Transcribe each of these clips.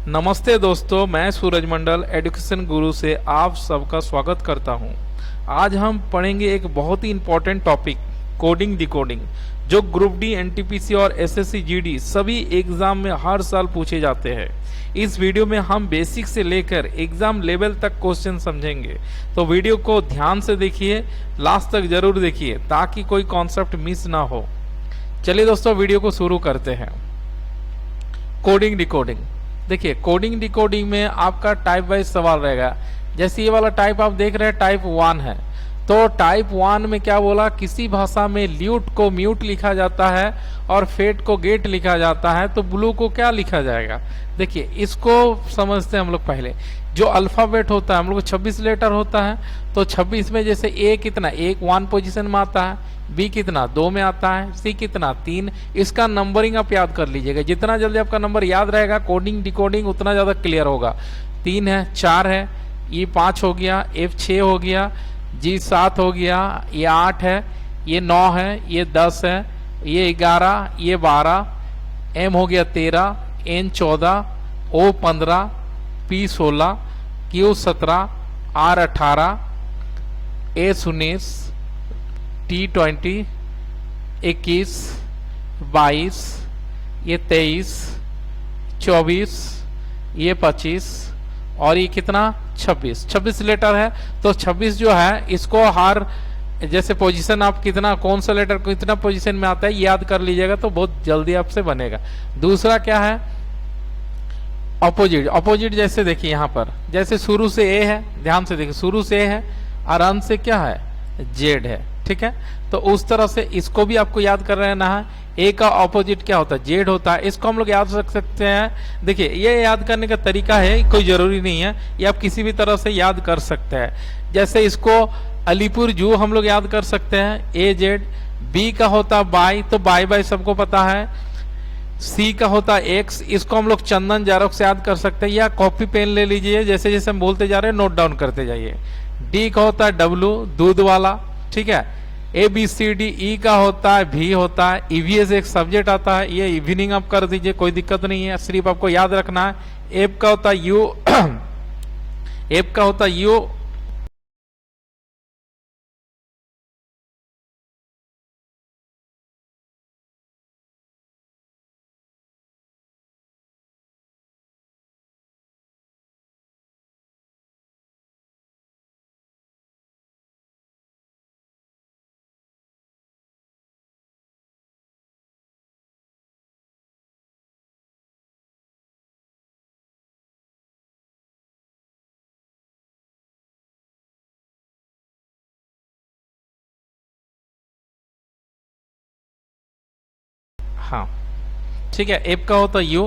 नमस्ते दोस्तों, मैं सूरज मंडल एजुकेशन गुरु से आप सबका स्वागत करता हूं। आज हम पढ़ेंगे एक बहुत ही इंपॉर्टेंट टॉपिक, कोडिंग डिकोडिंग, जो ग्रुप डी, एनटीपीसी और एसएससी जीडी सभी एग्जाम में हर साल पूछे जाते हैं। इस वीडियो में हम बेसिक से लेकर एग्जाम लेवल तक क्वेश्चन समझेंगे, तो वीडियो को ध्यान से देखिए, लास्ट तक जरूर देखिए ताकि कोई कॉन्सेप्ट मिस ना हो। चलिए दोस्तों, वीडियो को शुरू करते हैं। कोडिंग डिकोडिंग, देखिए कोडिंग डिकोडिंग में आपका टाइप वाइज सवाल रहेगा। जैसे ये वाला टाइप आप देख रहे हैं, टाइप 1 है। तो टाइप 1 में क्या बोला, किसी भाषा में ल्यूट को म्यूट लिखा जाता है और फेट को गेट लिखा जाता है, तो ब्लू को क्या लिखा जाएगा। देखिए इसको समझते हैं हम लोग। पहले जो अल्फाबेट होता है हम लोग 26 लेटर होता है, तो 26 में जैसे ए कितना, एक 1 पोजीशन में आता है, बी कितना 2 में आता है, सी कितना 3। इसका नंबरिंग आप याद कर लीजिएगा। जितना जल्दी आपका नंबर याद रहेगा कोडिंग डिकोडिंग उतना ज़्यादा क्लियर होगा। 3 है, 4 है, ये 5 हो गया, एफ 6 हो गया, जी 7 हो गया, ये 8 है, ये 9 है, ये 10 है, ये 11, ये 12, एम हो गया 13, N 14, O 15, P 16, Q 17, R 18, S 19, T 20, 21, 22, ये 23, 24, ये 25 और ये कितना 26 लेटर है। तो 26 जो है इसको हर जैसे पोजीशन आप कितना, कौन सा लेटर कितना पोजीशन में आता है याद कर लीजिएगा, तो बहुत जल्दी आपसे बनेगा। दूसरा क्या है, ऑपोजिट। ऑपोजिट जैसे देखिए यहाँ पर, जैसे शुरू से ए है, ध्यान से देखिए शुरू से ए है और अंत से क्या है, जेड है, ठीक है। तो उस तरह से इसको भी आपको याद कर रहना है। ए का ऑपोजिट क्या होता है, जेड होता है। इसको हम लोग याद रख सकते हैं। देखिए ये याद करने का तरीका है, कोई जरूरी नहीं है, ये आप किसी भी तरह से याद कर सकते हैं। जैसे इसको अलीपुर जू हम लोग याद कर सकते हैं, ए जेड। बी का होता बाई, तो बाई बाई सबको पता है। सी का होता एक्स, इसको हम लोग चंदन जारोक से याद कर सकते हैं, या कॉपी पेन ले लीजिए, जैसे जैसे हम बोलते जा रहे हैं नोट डाउन करते जाइए। डी का होता है डब्लू, दूध वाला, ठीक है। ए बी सी डी, ई का होता है भी होता है, ईवीएस एक सब्जेक्ट आता है, ये इवनिंग आप कर दीजिए, कोई दिक्कत नहीं है, सिर्फ आपको याद रखना है। एफ का होता है यू एफ का होता है यू, हाँ ठीक है। एफ का होता है यू,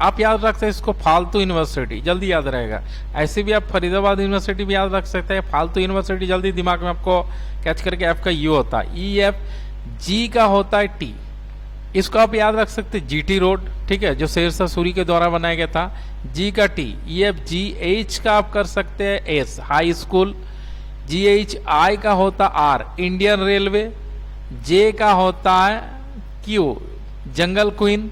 आप याद रख सकते हैं इसको फालतू यूनिवर्सिटी, जल्दी याद रहेगा। ऐसे भी आप फरीदाबाद यूनिवर्सिटी भी याद रख सकते हैं, फालतू यूनिवर्सिटी जल्दी दिमाग में आपको कैच करके। एफ का यू होता है ई एफ। जी का होता है टी, इसको आप याद रख सकते हैं जीटी रोड, ठीक है, जो शेरशाह सूरी के द्वारा बनाया गया था। जी का T, E F G. H का आप कर सकते हैं S, high school. G H. I का होता आर, इंडियन रेलवे। जे का होता है क्यू, जंगल क्वीन।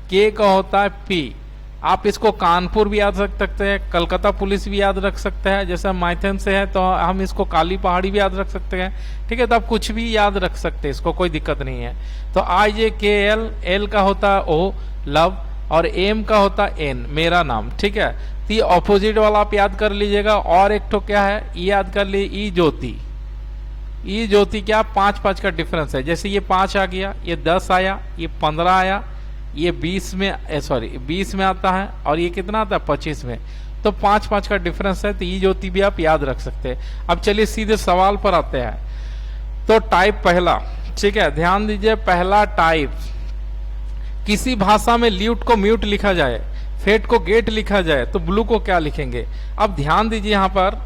के का होता है पी, आप इसको कानपुर भी याद रख सकते हैं, कलकत्ता पुलिस भी याद रख सकते हैं। जैसे हम माइथन से है तो हम इसको काली पहाड़ी भी याद रख सकते हैं, ठीक है। तो आप कुछ भी याद रख सकते हैं, इसको कोई दिक्कत नहीं है। तो आई जे के एल, एल का होता है ओ लव, और एम का होता है एन मेरा नाम, ठीक है। तो ये ऑपोजिट वाला आप याद कर लीजिएगा। और एक तो क्या है, ये याद कर लीजिए, ई ज्योति। ई ज्योति क्या, 5-5 का डिफरेंस है। जैसे ये 5 आ गया, ये 10 आया, ये 15 आया, ये 20 में, सॉरी 20 में आता है, और ये कितना आता है 25 में। तो 5-5 का डिफरेंस है, तो ई ज्योति भी आप याद रख सकते हैं। अब चलिए सीधे सवाल पर आते हैं। तो टाइप पहला, ठीक है, ध्यान दीजिए। पहला टाइप, किसी भाषा में ल्यूट को म्यूट लिखा जाए, फेट को गेट लिखा जाए, तो ब्लू को क्या लिखेंगे। अब ध्यान दीजिए यहाँ पर,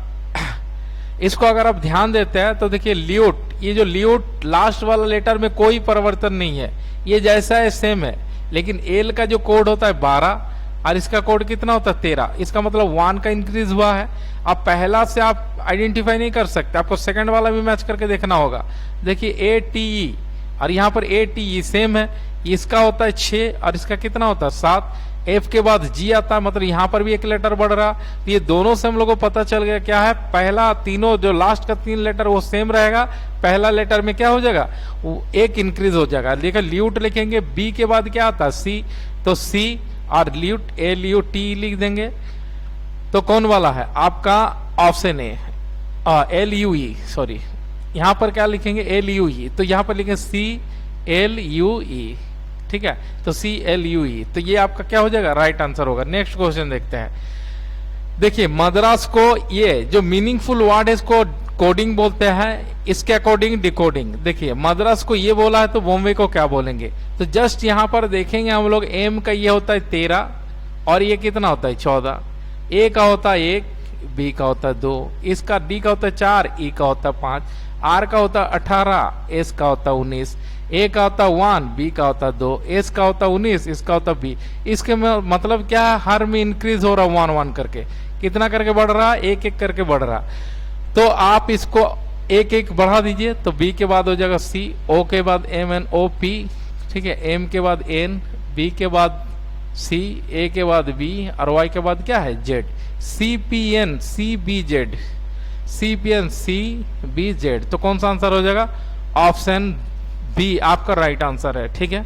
इसको अगर आप ध्यान देते हैं तो देखिए ल्यूट, ये जो ल्यूट लास्ट वाला लेटर में कोई परिवर्तन नहीं है, ये जैसा है सेम है। लेकिन एल का जो कोड होता है 12 और इसका कोड कितना होता है 13, इसका मतलब 1 का इंक्रीज हुआ है। अब पहला से आप आइडेंटिफाई नहीं कर सकते, आपको सेकंड वाला भी मैच करके देखना होगा। देखिए ए टी ई और यहाँ पर ए टी ई सेम है, इसका होता है 6 और इसका कितना होता है 7। एफ के बाद जी आता है, मतलब यहां पर भी एक लेटर बढ़ रहा। तो ये दोनों से हम लोग को पता चल गया क्या है, पहला तीनों जो लास्ट का 3 लेटर वो सेम रहेगा, पहला लेटर में क्या हो जाएगा, वो एक इंक्रीज हो जाएगा। देखिए ल्यूट लिखेंगे, बी के बाद क्या आता है सी, तो सी और ल्यूट एल यू टी लिख देंगे। तो कौन वाला है आपका option A, L U E, sorry यहां पर क्या लिखेंगे एल यू ई, तो यहां पर लिखेंगे सी एल यू ई, ठीक है, तो सी एल यू ई, तो ये आपका क्या हो जाएगा, राइट आंसर होगा। नेक्स्ट क्वेश्चन देखते हैं। देखिए मद्रास को ये जो मीनिंगफुल वर्ड है इसको कोडिंग बोलते हैं, इसके अकॉर्डिंग डिकोडिंग। देखिए मद्रास को ये बोला है तो बॉम्बे को क्या बोलेंगे, तो जस्ट यहां पर देखेंगे हम लोग, एम का ये होता है 13 और ये कितना होता है 14, ए का होता है 1, बी का होता है 2, इसका डी का होता है 4, ई का होता है 5, आर का होता है 18, एस का होता है 19, ए का होता है 1, बी का होता है 2, एस का होता है 19, इसका होता है बी। इसके मतलब क्या है, हर में इंक्रीज हो रहा है 1 1 करके, कितना करके बढ़ रहा है, एक एक करके बढ़ रहा। तो आप इसको एक एक बढ़ा दीजिए, तो बी के बाद हो जाएगा सी, ओ के बाद एम एन ओ पी, ठीक है, एम के बाद एन, बी के बाद सी, ए के बाद बी और वाई के बाद क्या है Z, C P N C B Z, C P N C B Z. तो कौन सा आंसर हो जाएगा, ऑप्शन बी आपका राइट आंसर है, ठीक है।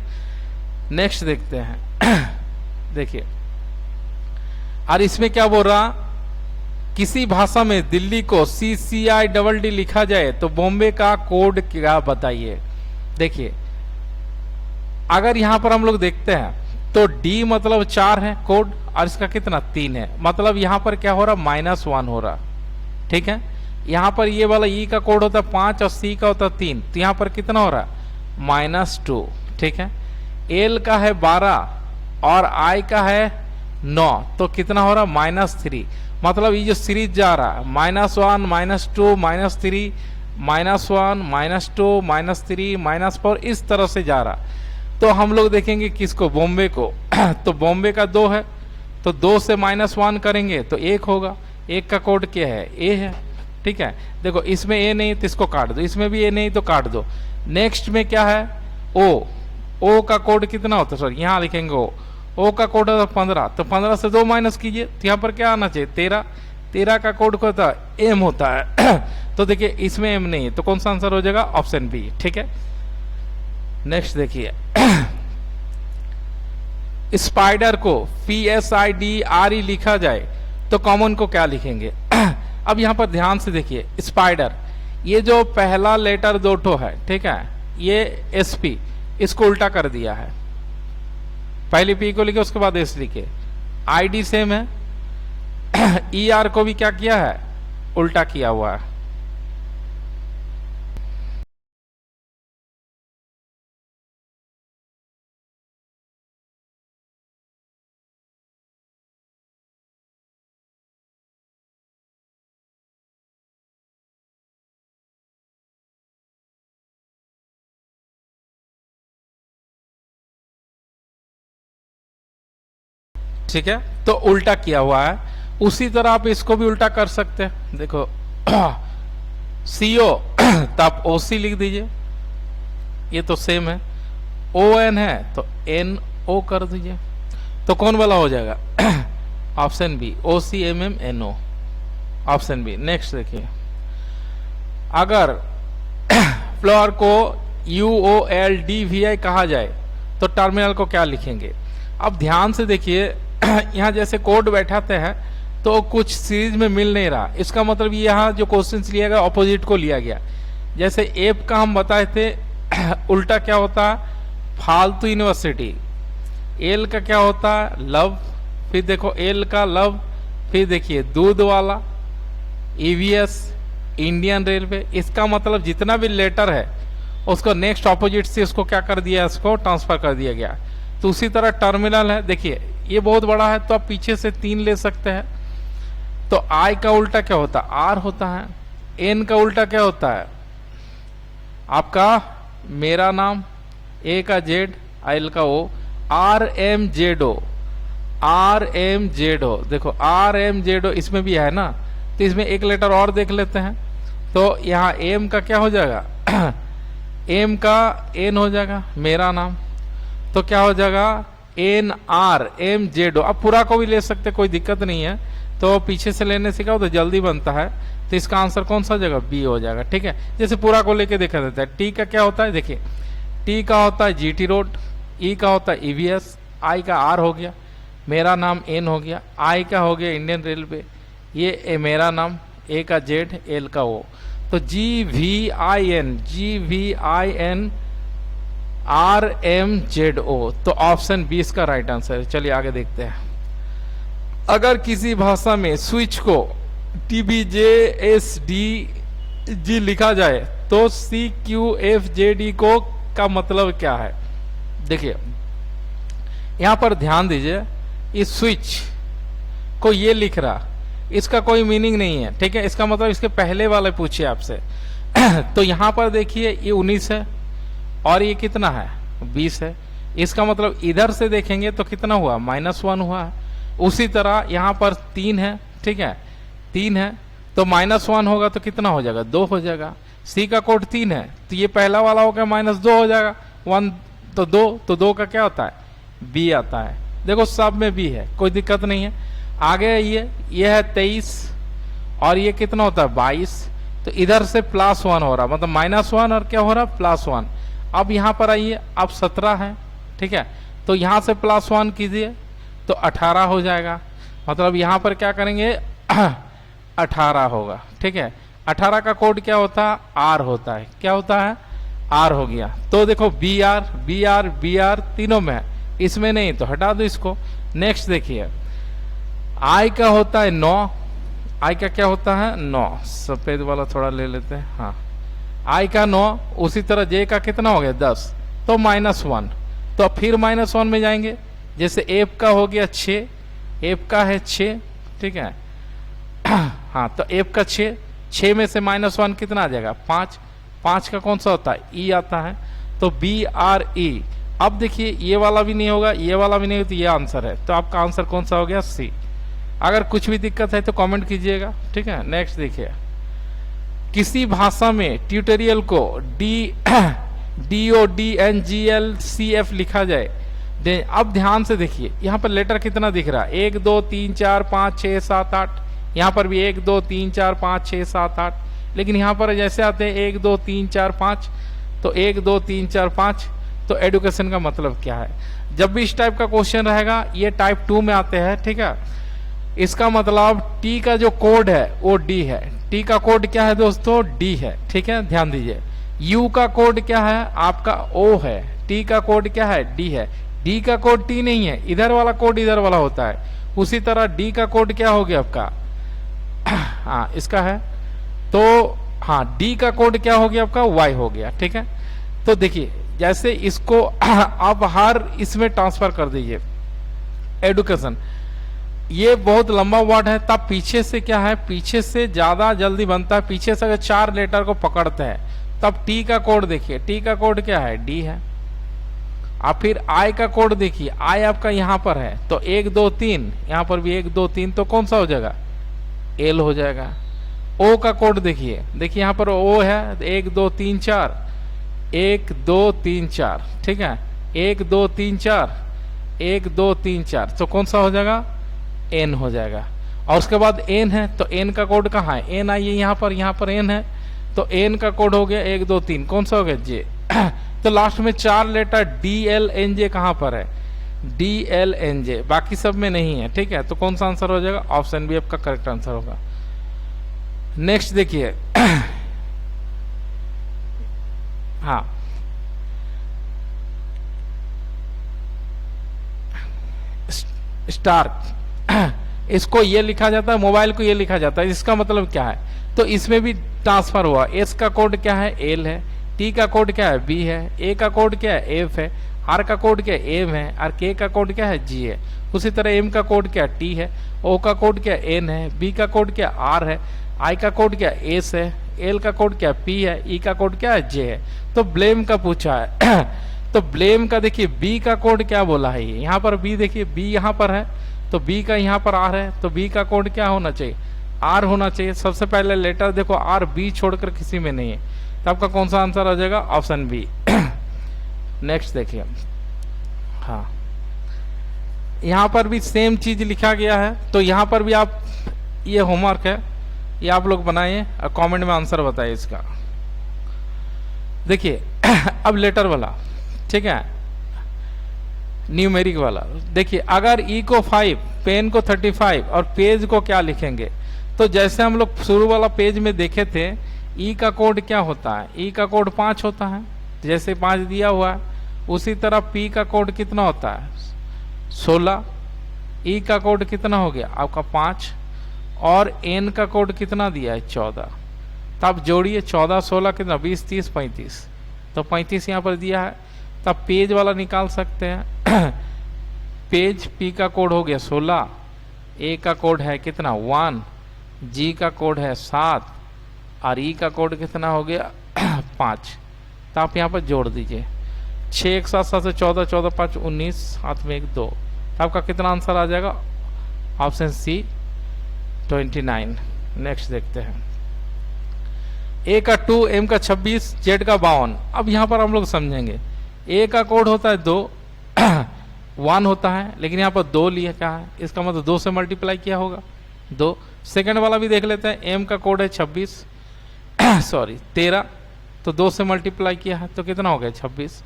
नेक्स्ट देखते हैं। देखिए और इसमें क्या बोल रहा, किसी भाषा में दिल्ली को सी सी आई डबल डी लिखा जाए तो बॉम्बे का कोड क्या बताइए। देखिए अगर यहां पर हम लोग देखते हैं तो डी मतलब 4 है कोड और इसका कितना 3 है, मतलब यहां पर क्या हो रहा, -1 हो रहा, ठीक है। यहां पर ये वाला ई का कोड होता है 5 और सी का होता है 3, तो यहां पर कितना हो रहा, -2, ठीक है। एल का है 12 और आई का है 9, तो कितना हो रहा, -3, मतलब ये जो सीरीज जा रहा है -1 -2 -3 -1 -2 -3 -4 इस तरह से जा रहा। तो हम लोग देखेंगे किसको, बॉम्बे को। तो बॉम्बे का 2 है, तो 2 से -1 करेंगे तो 1 होगा, 1 का कोड क्या है, ए है, ठीक है। देखो इसमें ए नहीं तो इसको काट दो, इसमें भी ए नहीं तो काट दो। नेक्स्ट में क्या है, ओ का कोड कितना होता है, सॉरी यहां लिखेंगे ओ का कोड होता है 15, तो 15 से 2 माइनस कीजिए, तो यहाँ पर क्या आना चाहिए 13, 13 का कोड क्या होता है, एम होता है। तो देखिए इसमें एम नहीं है, तो कौन सा आंसर हो जाएगा, ऑप्शन बी, ठीक है। नेक्स्ट देखिए, स्पाइडर को PSIDRE लिखा जाए तो कॉमन को क्या लिखेंगे। अब यहां पर ध्यान से देखिए, स्पाइडर ये जो पहला लेटर 2 ठो है, ठीक है, ये SP, इसको उल्टा कर दिया है, पहले पी को लिखे उसके बाद एस लिखे, ID सेम है। ER को भी क्या किया है, उल्टा किया हुआ है। ठीक है, तो उल्टा किया हुआ है। उसी तरह आप इसको भी उल्टा कर सकते हैं। देखो CO तो आप OC लिख दीजिए, ये तो सेम है। ON है तो NO कर दीजिए, तो कौन वाला हो जाएगा, option B, OCMMNO, option B. Next देखिए, अगर फ्लोर को UOLDVI कहा जाए तो टर्मिनल को क्या लिखेंगे। अब ध्यान से देखिए, यहाँ जैसे कोड बैठाते हैं तो कुछ सीरीज में मिल नहीं रहा, इसका मतलब यहाँ जो क्वेश्चन लिया गया ऑपोजिट को लिया गया। जैसे एप का हम बताए थे उल्टा क्या होता है, फालतू यूनिवर्सिटी। एल का क्या होता है, लव, फिर देखो एल का लव, फिर देखिए दूध वाला, EVS, इंडियन रेलवे। इसका मतलब जितना भी लेटर है उसको नेक्स्ट ऑपोजिट से उसको क्या कर दिया, इसको ट्रांसफर कर दिया गया। तो उसी तरह टर्मिनल है, देखिए ये बहुत बड़ा है तो आप पीछे से 3 ले सकते हैं। तो आई का उल्टा क्या होता है, आर होता है। एन का उल्टा क्या होता है, आपका मेरा नाम, ए का जेड, एल का ओ, RMZO, RMZO। देखो RMZO इसमें भी है ना, तो इसमें एक लेटर और देख लेते हैं। तो यहाँ एम का क्या हो जाएगा, एम का एन हो जाएगा, मेरा नाम, तो क्या हो जाएगा NRMZ। अब पूरा को भी ले सकते, कोई दिक्कत नहीं है, तो पीछे से लेने से क्या होता है, जल्दी बनता है, तो इसका आंसर कौन सा जगह बी हो जाएगा। ठीक है, जैसे पूरा को लेके देखा जाता है। टी का क्या होता है, देखिए टी का होता है GT रोड, ई का होता है EVS, आई का R हो गया, मेरा नाम N हो गया, आई का हो गया इंडियन रेलवे, ये मेरा नाम, ए का Z, एल का O, तो GVIN RMZO, तो ऑप्शन बी इसका राइट आंसर है। चलिए आगे देखते हैं। अगर किसी भाषा में स्विच को TBJSDG लिखा जाए तो CQFJD को का मतलब क्या है। देखिए यहां पर ध्यान दीजिए, इस स्विच को ये लिख रहा, इसका कोई मीनिंग नहीं है। ठीक है, इसका मतलब इसके पहले वाले पूछे आपसे तो यहां पर देखिए ये 19 है और ये कितना है 20 है, इसका मतलब इधर से देखेंगे तो कितना हुआ -1 हुआ है। उसी तरह यहां पर 3 है, ठीक है 3 है, तो -1 होगा तो कितना हो जाएगा 2 हो जाएगा। सी का कोड 3 है तो ये पहला वाला हो गया -2 हो जाएगा, 1 तो 2, तो 2 का क्या होता है बी आता है। देखो सब में बी है, कोई दिक्कत नहीं है। आगे ये है 23 और ये कितना होता है 22, तो इधर से +1 हो रहा, मतलब -1 और क्या हो रहा +1। अब यहां पर आइए, अब 17 है, ठीक है, तो यहां से +1 कीजिए तो 18 हो जाएगा, मतलब यहां पर क्या करेंगे 18 होगा। ठीक है, 18 का कोड क्या होता है आर होता है, क्या होता है आर हो गया। तो देखो बी आर तीनों में है, इसमें नहीं तो हटा दो इसको। नेक्स्ट देखिए आई का होता है 9, आई का क्या होता है 9, सफेद वाला थोड़ा ले लेते हैं, हाँ आई का 9। उसी तरह जे का कितना हो गया 10, तो -1, तो फिर -1 में जाएंगे। जैसे एफ का हो गया 6, एफ का है 6, ठीक है हाँ, तो एफ का 6 में से -1 कितना आ जाएगा 5, 5 का कौन सा होता है ई आता है, तो BRE। अब देखिए ये वाला भी नहीं होगा, ये वाला भी नहीं होगा, तो ये आंसर है, तो आपका आंसर कौन सा हो गया सी। अगर कुछ भी दिक्कत है तो कमेंट कीजिएगा। ठीक है, नेक्स्ट देखिए, किसी भाषा में ट्यूटोरियल को DODNGLCF लिखा जाए। अब ध्यान से देखिए, यहाँ पर लेटर कितना दिख रहा है 1 2 3 4 5 6 7 8, यहाँ पर भी 1 2 3 4 5 6 7 8, लेकिन यहाँ पर जैसे आते हैं 1 2 3 4 5, तो 1 2 3 4 5, तो एडुकेशन का मतलब क्या है। जब भी इस टाइप का क्वेश्चन रहेगा, ये टाइप 2 में आते हैं, ठीक है, इसका मतलब टी का जो कोड है वो डी है। टी का कोड क्या है दोस्तों डी है, ठीक है ध्यान दीजिए। यू का कोड क्या है आपका ओ है, टी का कोड क्या है डी है। डी का कोड टी नहीं है, इधर वाला कोड इधर वाला होता है। उसी तरह डी का कोड क्या हो गया आपका हाँ इसका है, तो हाँ डी का कोड क्या हो गया आपका वाई हो गया। ठीक है, तो देखिए जैसे इसको आप हर इसमें ट्रांसफर कर दीजिए एडुकेशन, ये बहुत लंबा वर्ड है, तब पीछे से क्या है पीछे से ज्यादा जल्दी बनता है। पीछे से अगर 4 लेटर को पकड़ते हैं तब टी का कोड देखिए, टी का कोड क्या है डी है। आप फिर आई का कोड देखिए, आई आपका यहाँ पर है तो 1 2 3, यहाँ पर भी 1 2 3, तो कौन सा हो जाएगा एल हो जाएगा। ओ का कोड देखिए, देखिए यहाँ पर ओ है 1 2 3 4, 1 2 3 4, ठीक है 1 2 3 4, 1 2 3 4, तो कौन सा हो जाएगा एन हो जाएगा। और उसके बाद एन है तो एन का कोड कहाँ है एन, आइए यहाँ पर एन है तो एन का कोड हो गया 1 2 3, कौन सा हो गया जे तो लास्ट में 4 लेटर DLNJ कहाँ पर है DLNJ, बाकी सब में नहीं है। ठीक है, तो कौन सा आंसर हो जाएगा ऑप्शन बी आपका करेक्ट आंसर होगा। नेक्स्ट देखिए हाँ स्टार्क इसको ये लिखा जाता है, मोबाइल को ये लिखा जाता है, इसका मतलब क्या है, तो इसमें भी ट्रांसफर हुआ। एस का कोड क्या है एल है, टी का कोड क्या है बी है, ए का कोड क्या है एफ है, आर का कोड क्या है एम है, और के का कोड क्या है जी है। उसी तरह एम का कोड क्या टी है, ओ का कोड क्या एन है, बी का कोड क्या आर है, आई का कोड क्या एस है, एल का कोड क्या पी है, ई का कोड क्या है जे है। तो ब्लेम का पूछा है तो ब्लेम का देखिए बी का कोड क्या बोला है, ये यहाँ पर बी देखिए बी यहाँ पर है तो बी का यहाँ पर आर है, तो बी का कोड क्या होना चाहिए आर होना चाहिए। सबसे पहले लेटर देखो आर बी छोड़कर किसी में नहीं है, तो आपका कौन सा आंसर हो जाएगा ऑप्शन बी। नेक्स्ट देखिए हाँ यहाँ पर भी सेम चीज लिखा गया है, तो यहाँ पर भी आप, ये होमवर्क है, ये आप लोग बनाइए और कमेंट में आंसर बताइए इसका। देखिए अब लेटर वाला, ठीक है, न्यूमेरिक वाला। देखिए अगर ई को 5, पेन को 35 और पेज को क्या लिखेंगे, तो जैसे हम लोग शुरू वाला पेज में देखे थे, ई का कोड क्या होता है, ई का कोड 5 होता है, जैसे 5 दिया हुआ है, उसी तरह पी का कोड कितना होता है 16, ई का कोड कितना हो गया आपका 5, और एन का कोड कितना दिया है 14। तो आप जोड़िए 14 16 कितना 20 30 35, तो 35 यहाँ पर दिया है। तब पेज वाला निकाल सकते हैं पेज पी का कोड हो गया 16, ए का कोड है कितना 1, जी का कोड है 7 और ई का कोड कितना हो गया 5। तो आप यहाँ पर जोड़ दीजिए 6 1 7 7 से 14 14 5 19, हाथ में 1 2, तो आपका कितना आंसर आ जाएगा, ऑप्शन सी 29। नेक्स्ट देखते हैं, ए का 2, एम का 26, जेड का 52। अब यहाँ पर हम लोग समझेंगे, ए का कोड होता है 2 1 होता है, लेकिन यहाँ पर 2 लिया क्या है, इसका मतलब 2 से मल्टीप्लाई किया होगा 2। सेकंड वाला भी देख लेते हैं, एम का कोड है 26 सॉरी 13, तो 2 से मल्टीप्लाई किया है तो कितना हो गया 26।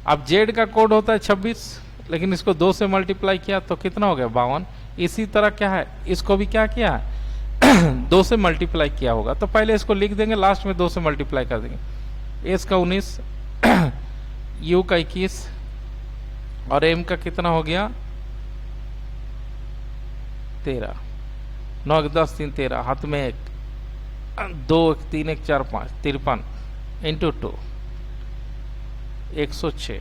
अब जेड का कोड होता है 26, लेकिन इसको 2 से मल्टीप्लाई किया तो कितना हो गया 52। इसी तरह क्या है, इसको भी क्या किया है 2 से मल्टीप्लाई किया होगा, तो पहले इसको लिख देंगे, लास्ट में 2 से मल्टीप्लाई कर देंगे। एस का 19 यू का 21 और एम का कितना हो गया 13, 9 10 3 13, हाथ में 1 2 1 3 1 4 5 53 इंटू 2 106।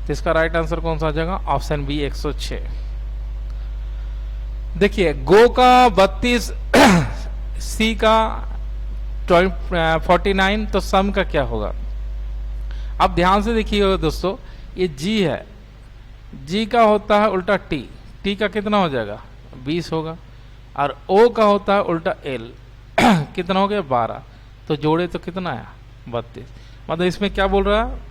तो इसका राइट आंसर कौन सा आ जाएगा, ऑप्शन बी 106। देखिए गो का 32 सी का 49, तो सम का क्या होगा। अब ध्यान से देखिएगा दोस्तों, ये जी है, जी का होता है उल्टा टी, टी का कितना हो जाएगा 20 होगा, और ओ का होता है उल्टा एल कितना हो गया 12, तो जोड़े तो कितना आया 32। मतलब इसमें क्या बोल रहा है,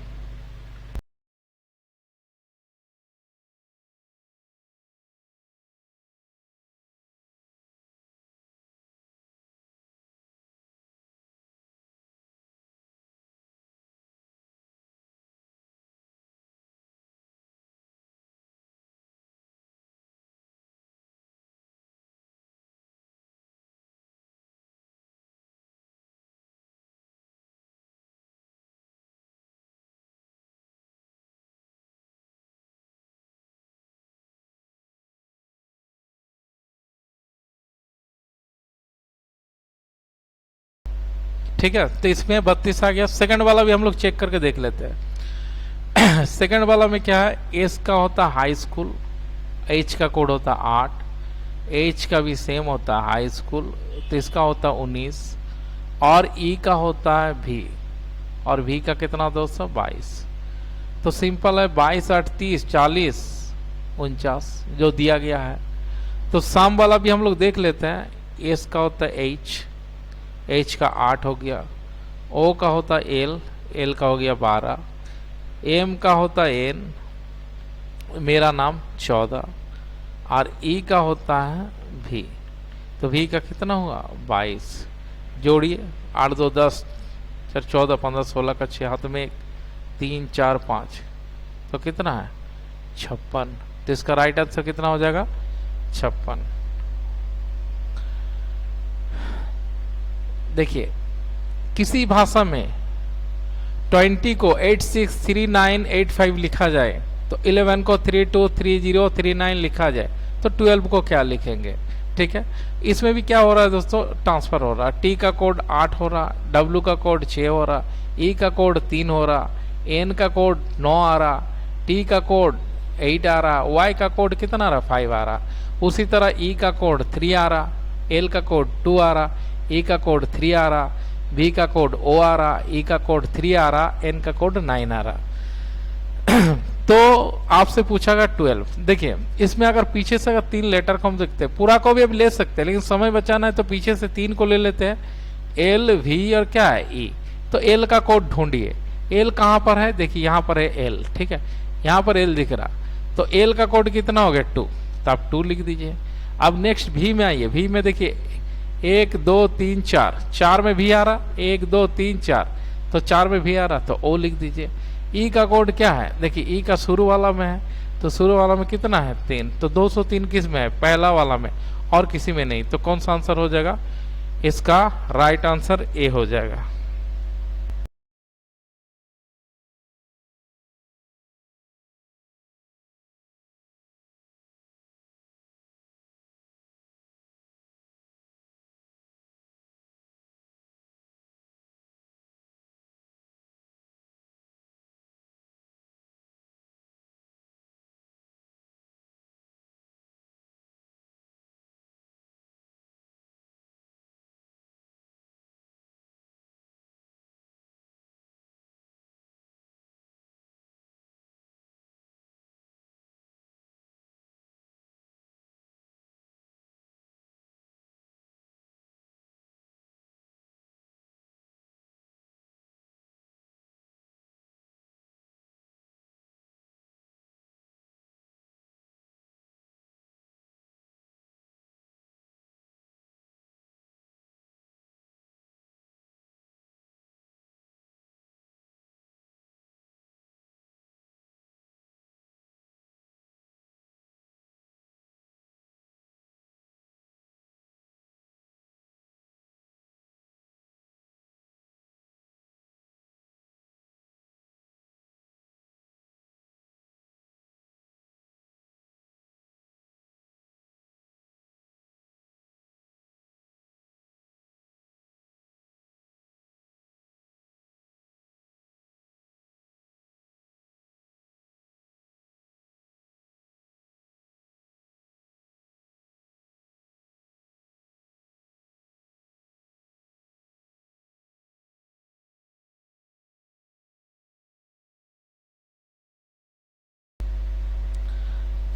ठीक है, तो इसमें 32 आ गया। सेकंड वाला भी हम लोग चेक करके देख लेते हैं सेकंड वाला में क्या है, एस का होता है हाई स्कूल, एच का कोड होता है 8, एच का भी सेम होता है हाई स्कूल, तो इसका होता है 19, और ई का होता है भी, और भी का कितना दोस्तों 22। तो सिंपल है 22 8 30 40 49 जो दिया गया है। तो साम वाला भी हम लोग देख लेते हैं, एस का होता है एच, एच का 8 हो गया, ओ का होता है एल, एल का हो गया 12, एम का होता है एन, मेरा नाम 14, और ई का होता है भी, तो भी का कितना हुआ 22। जोड़िए 8 2 10 4 14 15 16 का 6, हाथ में 1 3 4 5, तो कितना है 56। तो इसका राइट आंसर कितना हो जाएगा 56। देखिए किसी भाषा में 20 को 863985 लिखा जाए, तो 11 को 323039 लिखा जाए, तो 12 को क्या लिखेंगे। ठीक है, इसमें भी क्या हो रहा है दोस्तों, ट्रांसफर हो रहा है। टी का कोड 8 हो रहा, डब्ल्यू का कोड 6 हो रहा, ई का कोड 3 हो रहा, एन का कोड 9 आ रहा, टी का कोड 8 आ रहा, वाई का कोड कितना आ रहा 5 आ रहा। उसी तरह ई का कोड 3 आ रहा, एल का कोड 2 आ रहा, ई का कोड 3 आ रहा, बी का कोड ओ आ रहा, ई का कोड 3 आ रहा, एन का कोड 9 आ रहा तो आपसे पूछागा 12। देखिए इसमें अगर पीछे से अगर 3 लेटर को हम देखते हैं, पूरा को भी अब ले सकते हैं, लेकिन समय बचाना है तो पीछे से 3 को ले लेते हैं, एल वी और क्या है ई। तो एल का कोड ढूंढिए, एल कहाँ पर है, देखिए यहाँ पर है एल, ठीक है, यहाँ पर एल दिख रहा, तो एल का कोड कितना हो गया 2, तो आप 2 लिख दीजिए। अब नेक्स्ट भी में आइए, भी में देखिए 1 2 3 4, 4 में भी आ रहा, 1 2 3 4, तो 4 में भी आ रहा, तो ओ लिख दीजिए। ई का कोड क्या है, देखिए ई का शुरू वाला में है, तो शुरू वाला में कितना है 3, तो 203 किस में है, पहला वाला में, और किसी में नहीं, तो कौन सा आंसर हो जाएगा, इसका राइट आंसर ए हो जाएगा।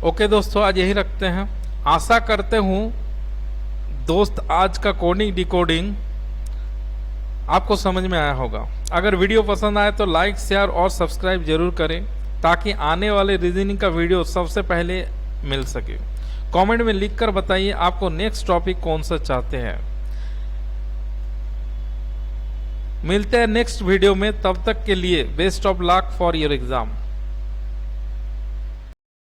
ओके दोस्तों, आज यही रखते हैं। आशा करते हूँ दोस्त आज का कोडिंग डिकोडिंग आपको समझ में आया होगा। अगर वीडियो पसंद आए तो लाइक शेयर और सब्सक्राइब जरूर करें, ताकि आने वाले रीजनिंग का वीडियो सबसे पहले मिल सके। कमेंट में लिखकर बताइए आपको नेक्स्ट टॉपिक कौन सा चाहते हैं। मिलते हैं नेक्स्ट वीडियो में, तब तक के लिए best of luck for your exam.